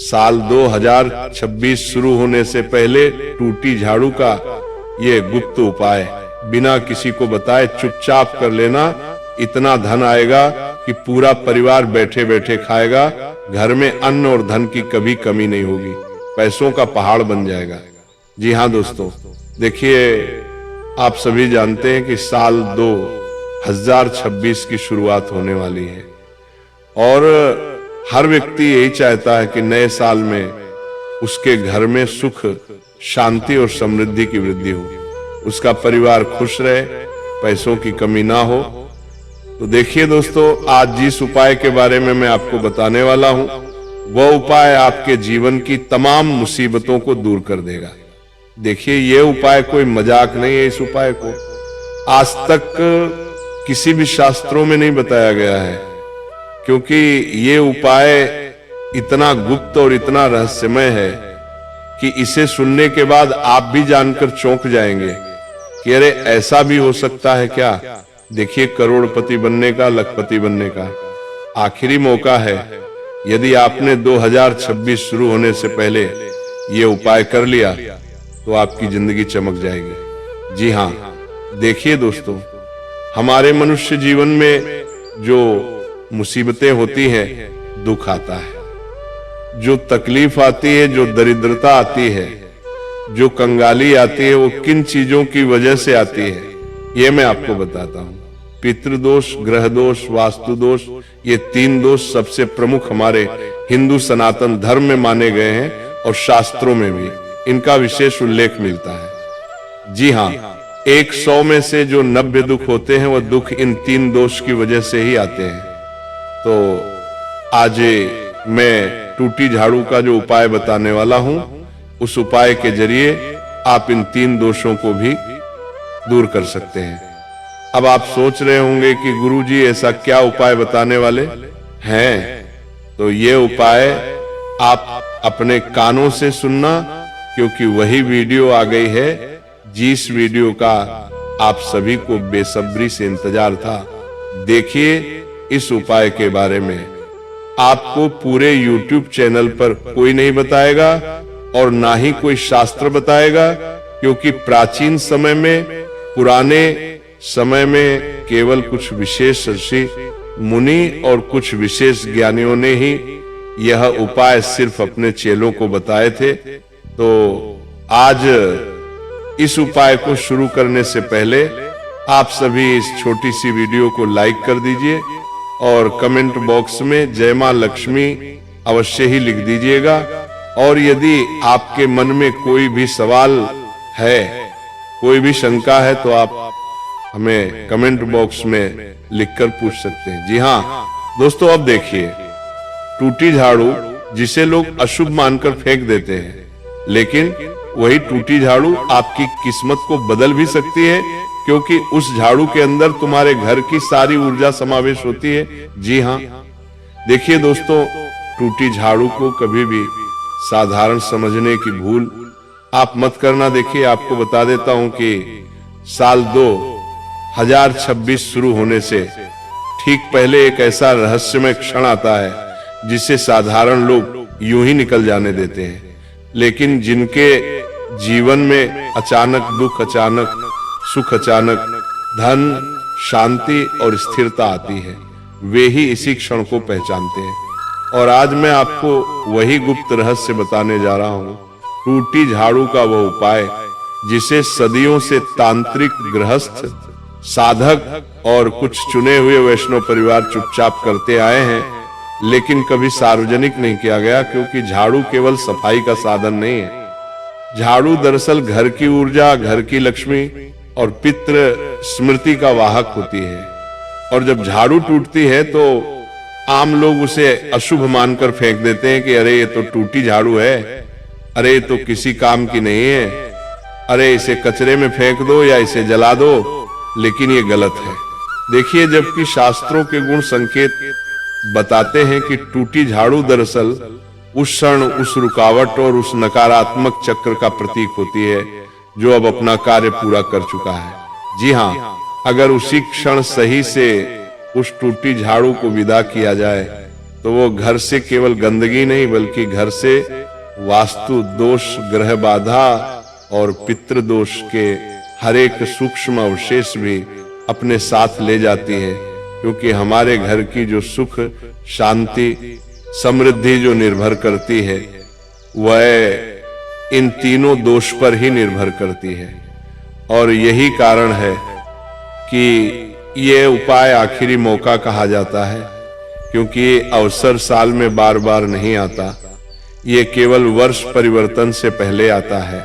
साल 2026 शुरू होने से पहले टूटी झाड़ू का ये गुप्त उपाय बिना किसी को बताए चुपचाप कर लेना। इतना धन आएगा कि पूरा परिवार बैठे बैठे खाएगा। घर में अन्न और धन की कभी कमी नहीं होगी। पैसों का पहाड़ बन जाएगा। जी हाँ दोस्तों, देखिए आप सभी जानते हैं कि साल 2026 की शुरुआत होने वाली है और हर व्यक्ति यही चाहता है कि नए साल में उसके घर में सुख, शांति और समृद्धि की वृद्धि हो, उसका परिवार खुश रहे, पैसों की कमी ना हो। तो देखिए दोस्तों, आज जिस उपाय के बारे में मैं आपको बताने वाला हूं, वह उपाय आपके जीवन की तमाम मुसीबतों को दूर कर देगा। देखिए ये उपाय कोई मजाक नहीं है। इस उपाय को आज तक किसी भी शास्त्रों में नहीं बताया गया है, क्योंकि ये उपाय इतना गुप्त और इतना रहस्यमय है कि इसे सुनने के बाद आप भी जानकर चौंक जाएंगे कि अरे ऐसा भी हो सकता है क्या। देखिए, करोड़पति बनने का, लखपति बनने का आखिरी मौका है। यदि आपने 2026 शुरू होने से पहले ये उपाय कर लिया तो आपकी जिंदगी चमक जाएगी। जी हाँ, देखिए दोस्तों, हमारे मनुष्य जीवन में जो मुसीबतें होती हैं, दुख आता है, जो तकलीफ आती है, जो दरिद्रता आती है, जो कंगाली आती है, वो किन चीजों की वजह से आती है ये मैं आपको बताता हूँ। पितृदोष, ग्रह दोष, वास्तु दोष, ये 3 दोष सबसे प्रमुख हमारे हिंदू सनातन धर्म में माने गए हैं और शास्त्रों में भी इनका विशेष उल्लेख मिलता है। जी हाँ, 100 में से जो 90 दुख होते हैं वह दुख इन 3 दोष की वजह से ही आते हैं। तो आज मैं टूटी झाड़ू का जो उपाय बताने वाला हूं, उस उपाय के जरिए आप इन 3 दोषों को भी दूर कर सकते हैं। अब आप सोच रहे होंगे कि गुरुजी ऐसा क्या उपाय बताने वाले हैं, तो ये उपाय आप अपने कानों से सुनना, क्योंकि वही वीडियो आ गई है जिस वीडियो का आप सभी को बेसब्री से इंतजार था। देखिए इस उपाय के बारे में आपको पूरे YouTube चैनल पर कोई नहीं बताएगा और ना ही कोई शास्त्र बताएगा, क्योंकि प्राचीन समय में, पुराने समय में केवल कुछ विशेष ऋषि मुनि और कुछ विशेष ज्ञानियों ने ही यह उपाय सिर्फ अपने चेलों को बताए थे। तो आज इस उपाय को शुरू करने से पहले आप सभी इस छोटी सी वीडियो को लाइक कर दीजिए और कमेंट बॉक्स में जय मां लक्ष्मी अवश्य ही लिख दीजिएगा। और यदि आपके मन में कोई भी सवाल है, कोई भी शंका है, तो आप हमें कमेंट बॉक्स में लिखकर पूछ सकते हैं। जी हाँ दोस्तों, अब देखिए, टूटी झाड़ू जिसे लोग अशुभ मानकर फेंक देते हैं, लेकिन वही टूटी झाड़ू आपकी किस्मत को बदल भी सकती है, क्योंकि उस झाड़ू के अंदर तुम्हारे घर की सारी ऊर्जा समावेश होती है। जी हाँ, देखिए दोस्तों, टूटी झाड़ू को कभी भी साधारण समझने की भूल आप मत करना। देखिए, आपको बता देता हूं कि साल 2026 शुरू होने से ठीक पहले एक ऐसा रहस्यमय क्षण आता है जिसे साधारण लोग यूं ही निकल जाने देते हैं, लेकिन जिनके जीवन में अचानक दुख, अचानक सुख, अचानक धन, शांति और स्थिरता आती है, वे ही इसी क्षण को पहचानते हैं। और आज मैं आपको वही गुप्त रहस्य बताने जा रहा हूं, टूटी झाड़ू का वह उपाय जिसे सदियों से तांत्रिक, गृहस्थ, साधक और कुछ चुने हुए वैष्णव परिवार चुपचाप करते आए हैं, लेकिन कभी सार्वजनिक नहीं किया गया, क्योंकि झाड़ू केवल सफाई का साधन नहीं है। झाड़ू दरअसल घर की ऊर्जा, घर की लक्ष्मी और पितृ स्मृति का वाहक होती है। और जब झाड़ू टूटती है तो आम लोग उसे अशुभ मानकर फेंक देते हैं कि अरे ये तो टूटी झाड़ू है, अरे ये तो किसी काम की नहीं है, अरे इसे कचरे में फेंक दो या इसे जला दो। लेकिन ये गलत है। देखिए, जबकि शास्त्रों के गुण संकेत बताते हैं कि टूटी झाड़ू दरअसल उस क्षण, उस रुकावट और उस नकारात्मक चक्र का प्रतीक होती है जो अब अपना कार्य पूरा कर चुका है। जी हाँ, अगर उसी क्षण सही से उस टूटी झाड़ू को विदा किया जाए तो वो घर से केवल गंदगी नहीं बल्कि घर से वास्तु दोष, ग्रह बाधा और पितृ दोष के हर एक सूक्ष्म अवशेष भी अपने साथ ले जाती है, क्योंकि हमारे घर की जो सुख, शांति, समृद्धि जो निर्भर करती है वह इन तीनों दोष पर ही निर्भर करती है। और यही कारण है कि ये उपाय आखिरी मौका कहा जाता है, क्योंकि ये अवसर साल में बार बार नहीं आता, ये केवल वर्ष परिवर्तन से पहले आता है।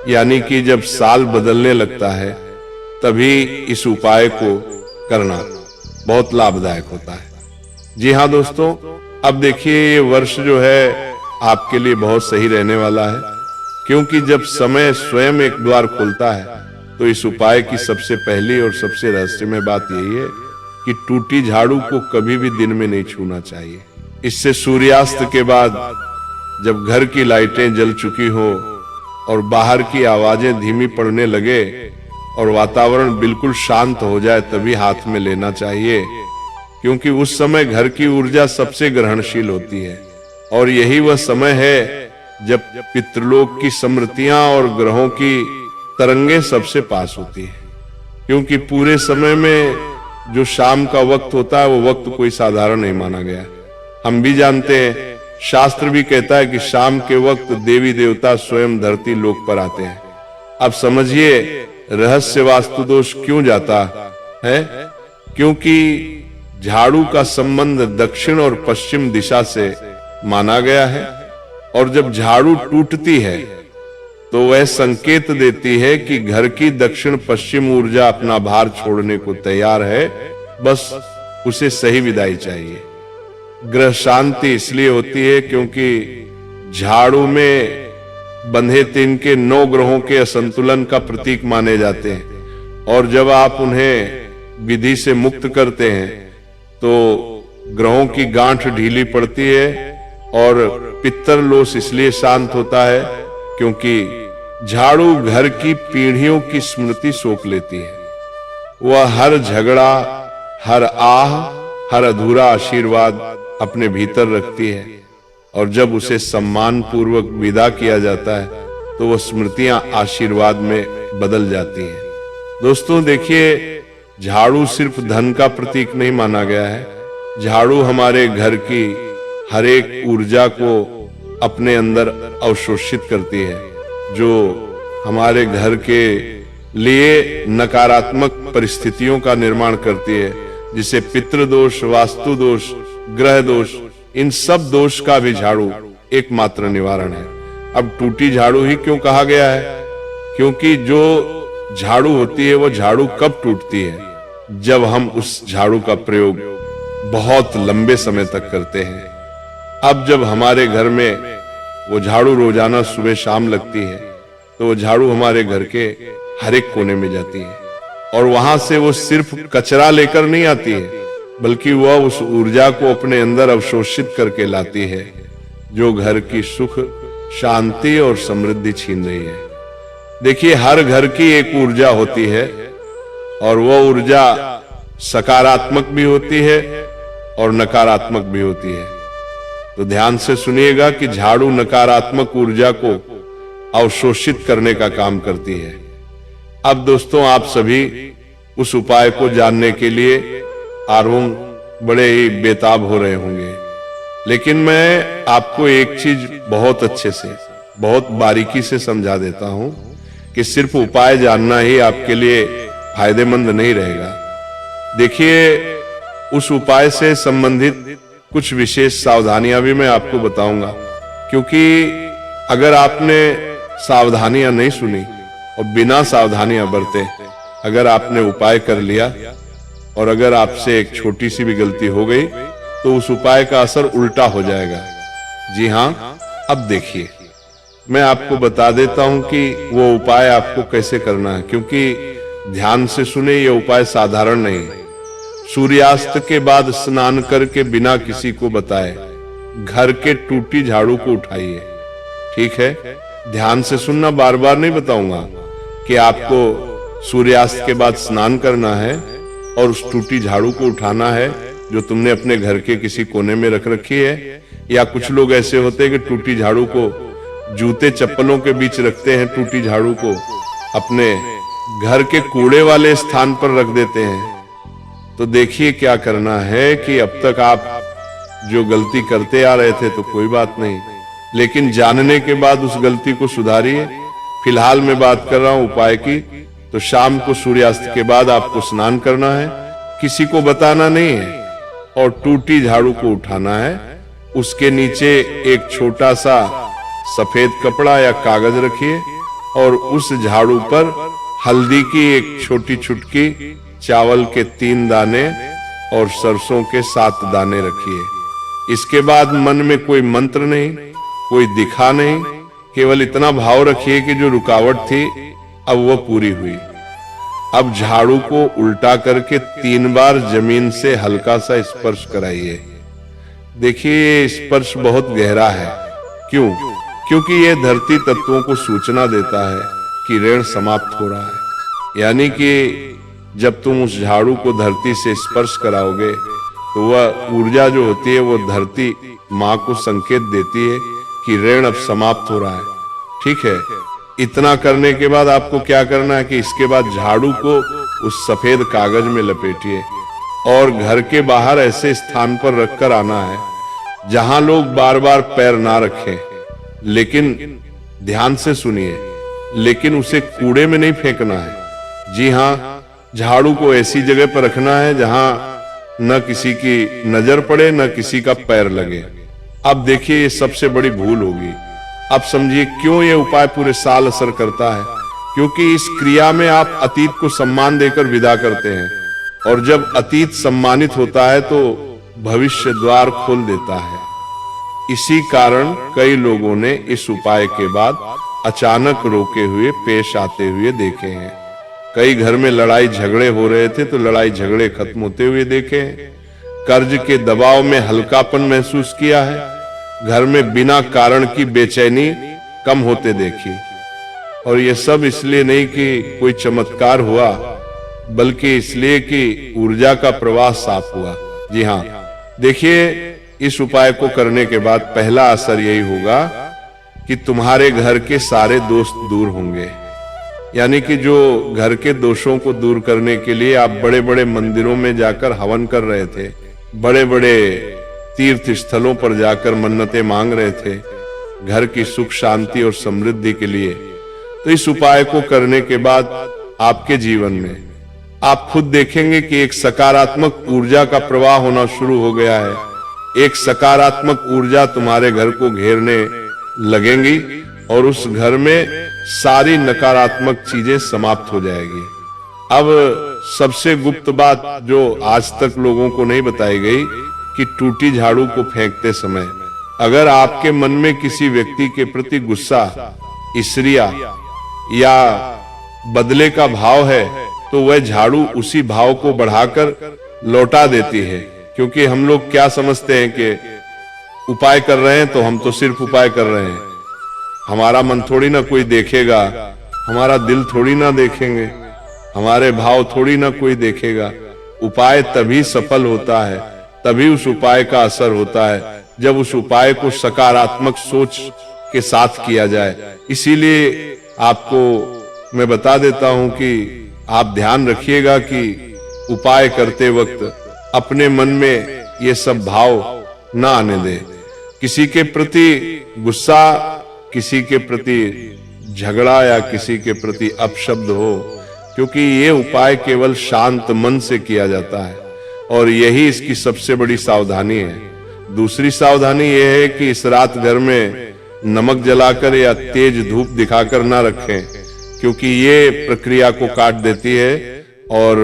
यानी कि जब साल बदलने लगता है तभी इस उपाय को करना बहुत लाभदायक होता है। जी हाँ दोस्तों, अब देखिए ये वर्ष जो है आपके लिए बहुत सही रहने वाला है, क्योंकि जब समय स्वयं एक द्वार खोलता है तो इस उपाय की सबसे पहली और सबसे रहस्यमय बात यही है कि टूटी झाड़ू को कभी भी दिन में नहीं छूना चाहिए। इससे सूर्यास्त के बाद जब घर की लाइटें जल चुकी हो और बाहर की आवाजें धीमी पड़ने लगे और वातावरण बिल्कुल शांत हो जाए तभी हाथ में लेना चाहिए, क्योंकि उस समय घर की ऊर्जा सबसे ग्रहणशील होती है और यही वह समय है जब पितृलोक की स्मृतियां और ग्रहों की तरंगे सबसे पास होती है। क्योंकि पूरे समय में जो शाम का वक्त होता है वो वक्त कोई साधारण नहीं माना गया। हम भी जानते हैं, शास्त्र भी कहता है कि शाम के वक्त देवी देवता स्वयं धरती लोक पर आते हैं। अब समझिए रहस्य वास्तु दोष क्यों जाता है, क्योंकि झाड़ू का संबंध दक्षिण और पश्चिम दिशा से माना गया है और जब झाड़ू टूटती है तो वह संकेत देती है कि घर की दक्षिण पश्चिम ऊर्जा अपना भार छोड़ने को तैयार है, बस उसे सही विदाई चाहिए। ग्रह शांति इसलिए होती है क्योंकि झाड़ू में बंधे तिनके 9 ग्रहों के असंतुलन का प्रतीक माने जाते हैं और जब आप उन्हें विधि से मुक्त करते हैं तो ग्रहों की गांठ ढीली पड़ती है और पितृलोक इसलिए शांत होता है क्योंकि झाड़ू घर की पीढ़ियों की स्मृति सोख लेती है। वह हर झगड़ा, हर आह, हर अधूरा आशीर्वाद अपने भीतर रखती है और जब उसे सम्मान पूर्वक विदा किया जाता है तो वह स्मृतियां आशीर्वाद में बदल जाती हैं। दोस्तों देखिए, झाड़ू सिर्फ धन का प्रतीक नहीं माना गया है। झाड़ू हमारे घर की हर एक ऊर्जा को अपने अंदर अवशोषित करती है, जो हमारे घर के लिए नकारात्मक परिस्थितियों का निर्माण करती है, जिसे पितृदोष, वास्तु दोष, ग्रह दोष, इन सब दोष का भी झाड़ू एकमात्र निवारण है। अब टूटी झाड़ू ही क्यों कहा गया है, क्योंकि जो झाड़ू होती है वो झाड़ू कब टूटती है, जब हम उस झाड़ू का प्रयोग बहुत लंबे समय तक करते हैं। अब जब हमारे घर में वो झाड़ू रोजाना सुबह शाम लगती है तो वो झाड़ू हमारे घर के हर एक कोने में जाती है और वहां से वो सिर्फ कचरा लेकर नहीं आती है, बल्कि वह उस ऊर्जा को अपने अंदर अवशोषित करके लाती है जो घर की सुख, शांति और समृद्धि छीन रही है। देखिए, हर घर की एक ऊर्जा होती है और वह ऊर्जा सकारात्मक भी होती है और नकारात्मक भी होती है। तो ध्यान से सुनिएगा कि झाड़ू नकारात्मक ऊर्जा को अवशोषित करने का काम करती है। अब दोस्तों, आप सभी उस उपाय को जानने के लिए आरों बड़े ही बेताब हो रहे होंगे, लेकिन मैं आपको एक चीज बहुत अच्छे से, बहुत बारीकी से समझा देता हूं कि सिर्फ उपाय जानना ही आपके लिए फायदेमंद नहीं रहेगा। देखिए, उस उपाय से संबंधित कुछ विशेष सावधानियां भी मैं आपको बताऊंगा, क्योंकि अगर आपने सावधानियां नहीं सुनी और बिना सावधानियां बरते अगर आपने उपाय कर लिया और अगर आपसे एक छोटी सी भी गलती हो गई तो उस उपाय का असर उल्टा हो जाएगा। जी हां, अब देखिए, मैं आपको बता देता हूं कि वो उपाय आपको कैसे करना है, क्योंकि ध्यान से सुने, ये उपाय साधारण नहीं है। सूर्यास्त के बाद स्नान करके बिना किसी को बताए घर के टूटी झाड़ू को उठाइए। ठीक है, ध्यान से सुनना, बार बार नहीं बताऊंगा कि आपको सूर्यास्त के बाद स्नान करना है और उस टूटी झाड़ू को उठाना है जो तुमने अपने घर के किसी कोने में रख रखी है। या कुछ लोग ऐसे होते हैं कि टूटी झाड़ू को जूते चप्पलों के बीच रखते हैं, टूटी झाड़ू को अपने घर के कूड़े वाले स्थान पर रख देते हैं। तो देखिए क्या करना है कि अब तक आप जो गलती करते आ रहे थे तो कोई बात नहीं, लेकिन जानने के बाद उस गलती को सुधारिए। फिलहाल मैं बात कर रहा हूं उपाय की। तो शाम को सूर्यास्त के बाद आपको स्नान करना है, किसी को बताना नहीं है, और टूटी झाड़ू को उठाना है। उसके नीचे एक छोटा सा सफेद कपड़ा या कागज रखिए और उस झाड़ू पर हल्दी की एक छोटी चुटकी, चावल के 3 दाने और सरसों के 7 दाने रखिए। इसके बाद मन में कोई मंत्र नहीं, कोई दिखा नहीं, केवल इतना भाव रखिए कि जो रुकावट थी अब वो पूरी हुई। अब झाड़ू को उल्टा करके 3 बार जमीन से हल्का सा स्पर्श कराइए। देखिए स्पर्श बहुत गहरा है। क्यों? क्योंकि ये धरती तत्वों को सूचना देता है कि ऋण समाप्त हो रहा है। यानी कि जब तुम उस झाड़ू को धरती से स्पर्श कराओगे तो वह ऊर्जा जो होती है वो धरती माँ को संकेत देती है कि ऋण अब समाप्त हो रहा है। ठीक है, इतना करने के बाद आपको क्या करना है कि इसके बाद झाड़ू को उस सफेद कागज में लपेटिए और घर के बाहर ऐसे स्थान पर रखकर आना है जहां लोग बार बार पैर ना रखें। लेकिन ध्यान से सुनिए, लेकिन उसे कूड़े में नहीं फेंकना है। जी हाँ, झाड़ू को ऐसी जगह पर रखना है जहां न किसी की नजर पड़े न किसी का पैर लगे। अब देखिए ये सबसे बड़ी भूल होगी। अब समझिए क्यों ये उपाय पूरे साल असर करता है। क्योंकि इस क्रिया में आप अतीत को सम्मान देकर विदा करते हैं, और जब अतीत सम्मानित होता है तो भविष्य द्वार खोल देता है। इसी कारण कई लोगों ने इस उपाय के बाद अचानक रोके हुए पेश आते हुए देखे हैं। कई घर में लड़ाई झगड़े हो रहे थे तो लड़ाई झगड़े खत्म होते हुए देखे हैं। कर्ज के दबाव में हल्कापन महसूस किया है। घर में बिना कारण की बेचैनी कम होते देखी। और ये सब इसलिए नहीं कि कोई चमत्कार हुआ, बल्कि इसलिए कि ऊर्जा का प्रवाह साफ हुआ। जी हाँ, देखिए इस उपाय को करने के बाद पहला असर यही होगा कि तुम्हारे घर के सारे दोष दूर होंगे। यानी कि जो घर के दोषों को दूर करने के लिए आप बड़े बड़े मंदिरों में जाकर हवन कर रहे थे, बड़े बड़े तीर्थ स्थलों पर जाकर मन्नतें मांग रहे थे घर की सुख शांति और समृद्धि के लिए, तो इस उपाय को करने के बाद आपके जीवन में आप खुद देखेंगे कि एक सकारात्मक ऊर्जा का प्रवाह होना शुरू हो गया है। एक सकारात्मक ऊर्जा तुम्हारे घर को घेरने लगेंगी और उस घर में सारी नकारात्मक चीजें समाप्त हो जाएगी। अब सबसे गुप्त बात जो आज तक लोगों को नहीं बताई गई कि टूटी झाड़ू को फेंकते समय अगर आपके मन में किसी व्यक्ति के प्रति गुस्सा, ईर्ष्या या बदले का भाव है तो वह झाड़ू उसी भाव को बढ़ाकर लौटा देती है। क्योंकि हम लोग क्या समझते हैं कि उपाय कर रहे हैं तो हम तो सिर्फ उपाय कर रहे हैं, हमारा मन थोड़ी ना कोई देखेगा, हमारा दिल थोड़ी ना देखेंगे, हमारे भाव थोड़ी ना कोई देखेगा। उपाय तभी सफल होता है, तभी उस उपाय का असर होता है जब उस उपाय को सकारात्मक सोच के साथ किया जाए। इसीलिए आपको मैं बता देता हूं कि आप ध्यान रखिएगा कि उपाय करते वक्त अपने मन में ये सब भाव ना आने दे। किसी के प्रति गुस्सा, किसी के प्रति झगड़ा या किसी के प्रति अपशब्द हो, क्योंकि ये उपाय केवल शांत मन से किया जाता है और यही इसकी सबसे बड़ी सावधानी है। दूसरी सावधानी यह है कि इस रात घर में नमक जलाकर या तेज धूप दिखाकर ना रखें, क्योंकि ये प्रक्रिया को काट देती है। और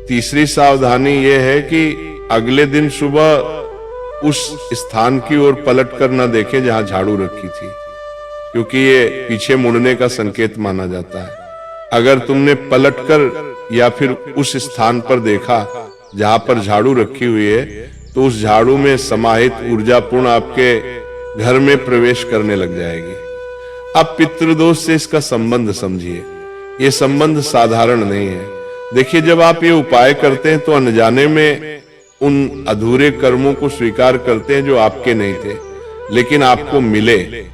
तीसरी सावधानी यह है कि अगले दिन सुबह उस स्थान की ओर पलट कर ना देखें जहां झाड़ू रखी थी, क्योंकि ये पीछे मुड़ने का संकेत माना जाता है। अगर तुमने पलटकर या फिर उस स्थान पर देखा जहां पर झाड़ू रखी हुई है तो उस झाड़ू में समाहित ऊर्जापूर्ण आपके घर में प्रवेश करने लग जाएगी। अब पितृदोष से इसका संबंध समझिए। ये संबंध साधारण नहीं है। देखिए, जब आप ये उपाय करते हैं तो अनजाने में उन अधूरे कर्मों को स्वीकार करते हैं जो आपके नहीं थे लेकिन आपको मिले,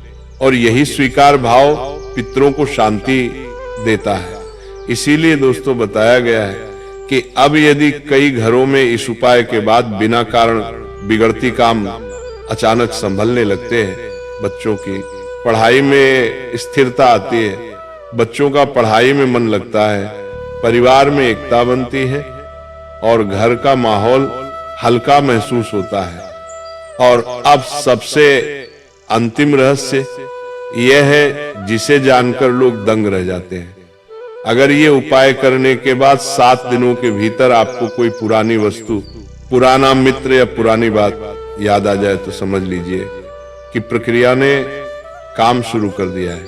और यही स्वीकार भाव पितरों को शांति देता है। इसीलिए दोस्तों बताया गया है कि अब यदि कई घरों में इस उपाय के बाद बिना कारण बिगड़ती काम अचानक संभलने लगते हैं, बच्चों की पढ़ाई में स्थिरता आती है, बच्चों का पढ़ाई में मन लगता है, परिवार में एकता बनती है और घर का माहौल हल्का महसूस होता है। और अब सबसे अंतिम रहस्य यह है जिसे जानकर लोग दंग रह जाते हैं। अगर ये उपाय करने के बाद 7 दिनों के भीतर आपको कोई पुरानी वस्तु, पुराना मित्र या पुरानी बात याद आ जाए तो समझ लीजिए कि प्रक्रिया ने काम शुरू कर दिया है,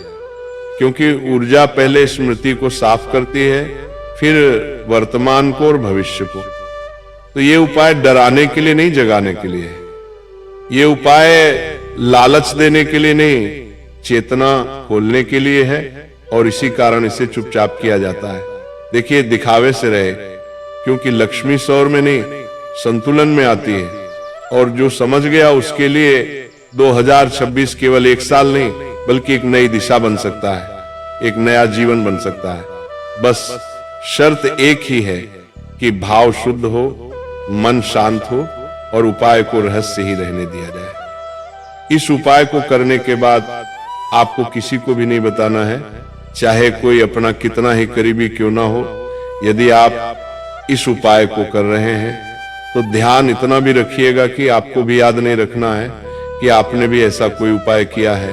क्योंकि ऊर्जा पहले स्मृति को साफ करती है, फिर वर्तमान को और भविष्य को। तो ये उपाय डराने के लिए नहीं, जगाने के लिए है। ये उपाय लालच देने के लिए नहीं, चेतना खोलने के लिए है, और इसी कारण इसे चुपचाप किया जाता है। देखिए, दिखावे से रहे, क्योंकि लक्ष्मी सौर में नहीं संतुलन में आती है, और जो समझ गया उसके लिए 2026 केवल 1 साल नहीं बल्कि एक नई दिशा बन सकता है, एक नया जीवन बन सकता है। बस शर्त एक ही है कि भाव शुद्ध हो, मन शांत हो और उपाय को रहस्य ही रहने दिया जाए। इस उपाय को करने के बाद आपको किसी को भी नहीं बताना है, चाहे कोई अपना कितना ही करीबी क्यों ना हो। यदि आप इस उपाय को कर रहे हैं तो ध्यान इतना भी रखिएगा कि आपको भी याद नहीं रखना है कि आपने भी ऐसा कोई उपाय किया है।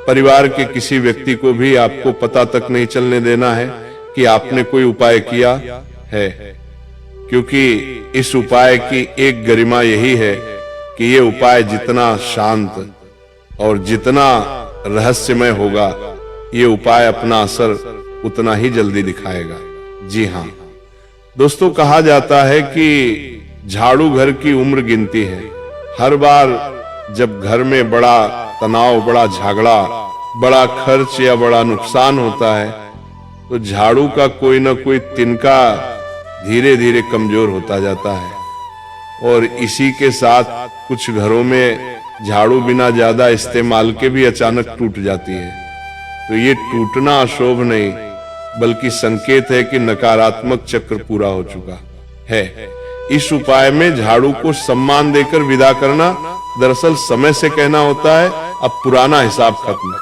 परिवार के किसी व्यक्ति को भी आपको पता तक नहीं चलने देना है कि आपने कोई उपाय किया है, क्योंकि इस उपाय की एक गरिमा यही है कि ये उपाय जितना शांत और जितना रहस्यमय होगा, ये उपाय अपना असर उतना ही जल्दी दिखाएगा। जी हाँ दोस्तों, कहा जाता है कि झाड़ू घर की उम्र गिनती है। हर बार जब घर में बड़ा तनाव, बड़ा झगड़ा, बड़ा खर्च या बड़ा नुकसान होता है तो झाड़ू का कोई ना कोई तिनका धीरे धीरे कमजोर होता जाता है। और इसी के साथ कुछ घरों में झाड़ू बिना ज्यादा इस्तेमाल के भी अचानक टूट जाती है। तो ये टूटना अशुभ नहीं बल्कि संकेत है कि नकारात्मक चक्र पूरा हो चुका है। इस उपाय में झाड़ू को सम्मान देकर विदा करना दरअसल समय से कहना होता है अब पुराना हिसाब खत्म।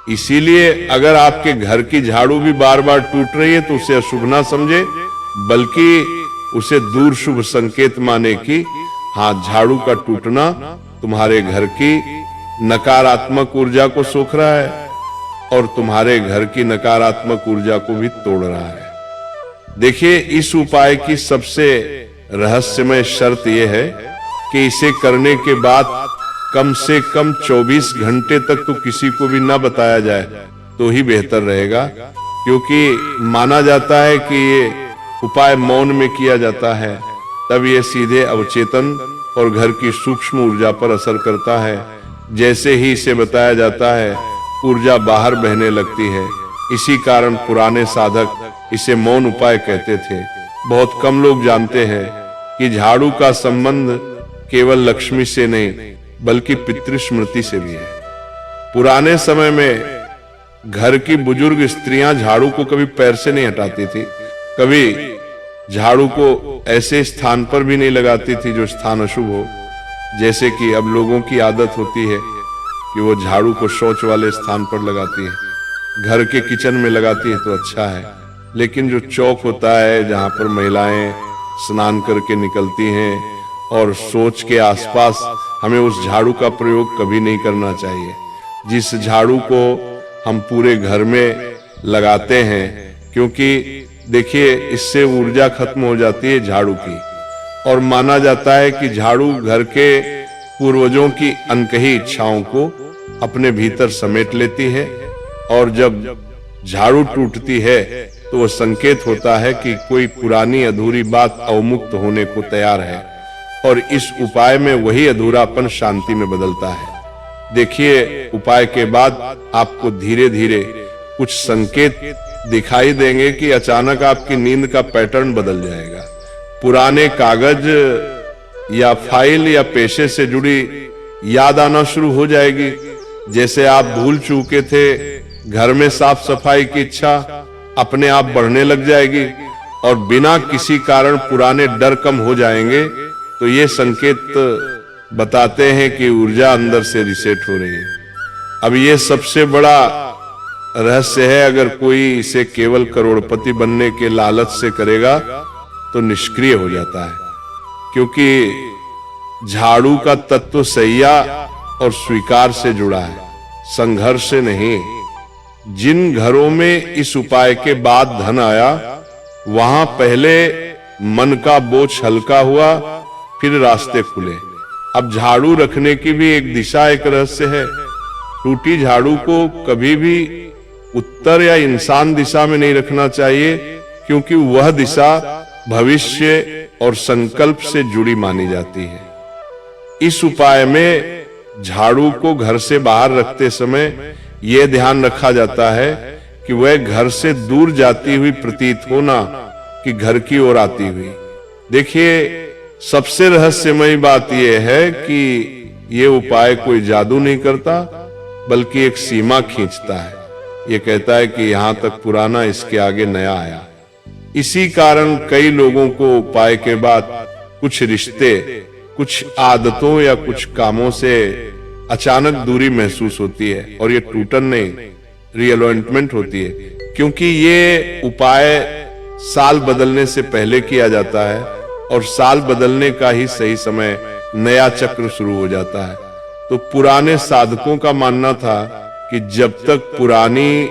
इसीलिए अगर आपके घर की झाड़ू भी बार बार टूट रही है तो उसे अशुभ ना समझे, बल्कि उसे दूर शुभ संकेत माने कि हाँ, झाड़ू का टूटना तुम्हारे घर की नकारात्मक ऊर्जा को सोख रहा है और तुम्हारे घर की नकारात्मक ऊर्जा को भी तोड़ रहा है। देखिए, इस उपाय की सबसे रहस्यमय शर्त यह है कि इसे करने के बाद कम से कम 24 घंटे तक तो किसी को भी ना बताया जाए तो ही बेहतर रहेगा, क्योंकि माना जाता है कि ये उपाय मौन में किया जाता है, तब ये सीधे अवचेतन और घर की सूक्ष्म ऊर्जा पर असर करता है। जैसे ही इसे बताया जाता है ऊर्जा बाहर बहने लगती है। इसी कारण पुराने साधक इसे मौन उपाय कहते थे। बहुत कम लोग जानते हैं कि झाड़ू का संबंध केवल लक्ष्मी से नहीं बल्कि पितृस्मृति से भी है। पुराने समय में घर की बुजुर्ग स्त्रियां झाड़ू को कभी पैर से नहीं हटाती थी, कभी झाड़ू को ऐसे स्थान पर भी नहीं लगाती थी जो स्थान अशुभ हो। जैसे कि अब लोगों की आदत होती है कि वो झाड़ू को शौच वाले स्थान पर लगाती है, घर के किचन में लगाती है तो अच्छा है, लेकिन जो चौक होता है जहां पर महिलाएं स्नान करके निकलती हैं और शौच के आसपास हमें उस झाड़ू का प्रयोग कभी नहीं करना चाहिए। जिस झाड़ू को हम पूरे घर में लगाते हैं, क्योंकि देखिए इससे ऊर्जा खत्म हो जाती है झाड़ू की, और माना जाता है कि झाड़ू घर के पूर्वजों की अनकही इच्छाओं को अपने भीतर समेट लेती है, और जब झाड़ू टूटती है तो वह संकेत होता है कि कोई पुरानी अधूरी बात अवमुक्त होने को तैयार है, और इस उपाय में वही अधूरापन शांति में बदलता है। देखिए, उपाय के बाद आपको धीरे धीरे कुछ संकेत दिखाई देंगे कि अचानक आपकी नींद का पैटर्न बदल जाएगा। पुराने कागज या फाइल या पेशे से जुड़ी याद आना शुरू हो जाएगी। जैसे आप भूल चूके थे, घर में साफ सफाई की इच्छा अपने आप बढ़ने लग जाएगी और बिना किसी कारण पुराने डर कम हो जाएंगे। तो ये संकेत बताते हैं कि ऊर्जा अंदर से रिसेट हो रही है। अब ये सबसे बड़ा रहस्य है। अगर कोई इसे केवल करोड़पति बनने के लालच से करेगा तो निष्क्रिय हो जाता है, क्योंकि झाड़ू का तत्व सैया और स्वीकार से जुड़ा है, संघर्ष से नहीं। जिन घरों में इस उपाय के बाद धन आया, वहां पहले मन का बोझ हल्का हुआ, फिर रास्ते खुले। अब झाड़ू रखने की भी एक दिशा, एक रहस्य है। टूटी झाड़ू को कभी भी उत्तर या इंसान दिशा में नहीं रखना चाहिए, क्योंकि वह दिशा भविष्य और संकल्प से जुड़ी मानी जाती है। इस उपाय में झाड़ू को घर से बाहर रखते समय यह ध्यान रखा जाता है कि वह घर से दूर जाती हुई प्रतीत हो, ना कि घर की ओर आती हुई। देखिए, सबसे रहस्यमयी बात यह है कि यह उपाय कोई जादू नहीं करता, बल्कि एक सीमा खींचता है। यह कहता है कि यहां तक पुराना, इसके आगे नया आया। इसी कारण कई लोगों को उपाय के बाद कुछ रिश्ते, कुछ आदतों या कुछ कामों से अचानक दूरी महसूस होती है, और ये टूटन नहीं, रीअलाइनमेंट होती है, क्योंकि ये उपाय साल बदलने से पहले किया जाता है और साल बदलने का ही सही समय नया चक्र शुरू हो जाता है। तो पुराने साधकों का मानना था कि जब तक पुरानी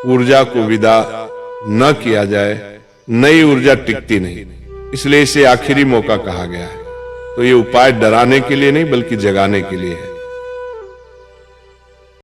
ऊर्जा को विदा न किया जाए, नई ऊर्जा टिकती नहीं। इसलिए इसे आखिरी मौका कहा गया है। तो ये उपाय डराने के लिए नहीं, बल्कि जगाने के लिए है।